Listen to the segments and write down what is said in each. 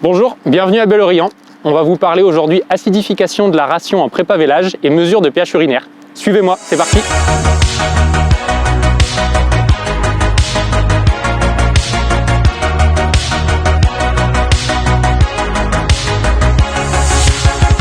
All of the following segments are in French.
Bonjour, bienvenue à Bel-Orient. On va vous parler aujourd'hui acidification de la ration en prépa-vélage et mesure de pH urinaire. Suivez-moi, c'est parti.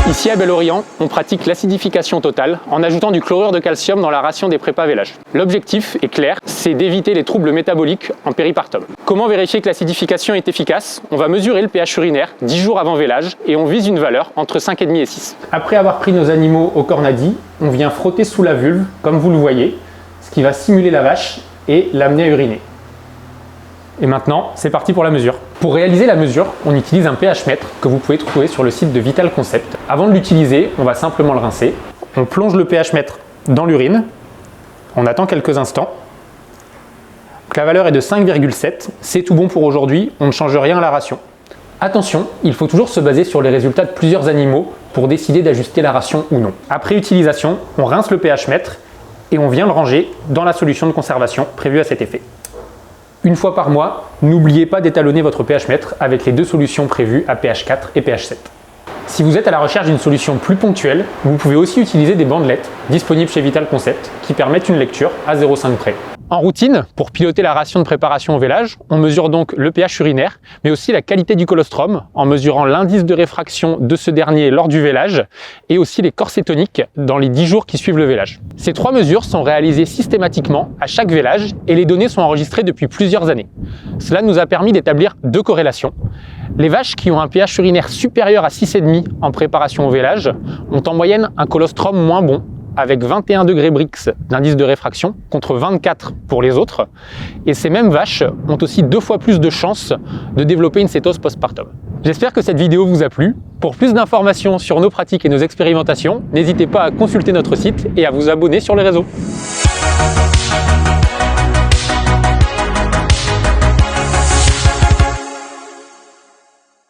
Ici à Bel-Orient, on pratique l'acidification totale en ajoutant du chlorure de calcium dans la ration des prépa-vélages. L'objectif est clair, c'est d'éviter les troubles métaboliques en péripartum. Comment vérifier que l'acidification est efficace? On va mesurer le pH urinaire 10 jours avant vélage et on vise une valeur entre 5,5 et 6. Après avoir pris nos animaux au cornadi, on vient frotter sous la vulve, comme vous le voyez, ce qui va stimuler la vache et l'amener à uriner. Et maintenant, c'est parti pour la mesure. Pour réaliser la mesure, on utilise un pH mètre que vous pouvez trouver sur le site de Vital Concept. Avant de l'utiliser, on va simplement le rincer. On plonge le pH mètre dans l'urine. On attend quelques instants. Donc la valeur est de 5,7. C'est tout bon pour aujourd'hui, on ne change rien à la ration. Attention, il faut toujours se baser sur les résultats de plusieurs animaux pour décider d'ajuster la ration ou non. Après utilisation, on rince le pH mètre et on vient le ranger dans la solution de conservation prévue à cet effet. Une fois par mois, n'oubliez pas d'étalonner votre pH mètre avec les deux solutions prévues à pH 4 et pH 7. Si vous êtes à la recherche d'une solution plus ponctuelle, vous pouvez aussi utiliser des bandelettes disponibles chez Vital Concept qui permettent une lecture à 0,5 près. En routine, pour piloter la ration de préparation au vélage, on mesure donc le pH urinaire, mais aussi la qualité du colostrum en mesurant l'indice de réfraction de ce dernier lors du vélage et aussi les corsets toniques dans les 10 jours qui suivent le vélage. Ces trois mesures sont réalisées systématiquement à chaque vélage et les données sont enregistrées depuis plusieurs années. Cela nous a permis d'établir deux corrélations. Les vaches qui ont un pH urinaire supérieur à 6,5 en préparation au vélage ont en moyenne un colostrum moins bon, avec 21 degrés Brix d'indice de réfraction contre 24 pour les autres. Et ces mêmes vaches ont aussi 2 fois plus de chances de développer une cétose postpartum. J'espère que cette vidéo vous a plu. Pour plus d'informations sur nos pratiques et nos expérimentations, n'hésitez pas à consulter notre site et à vous abonner sur les réseaux.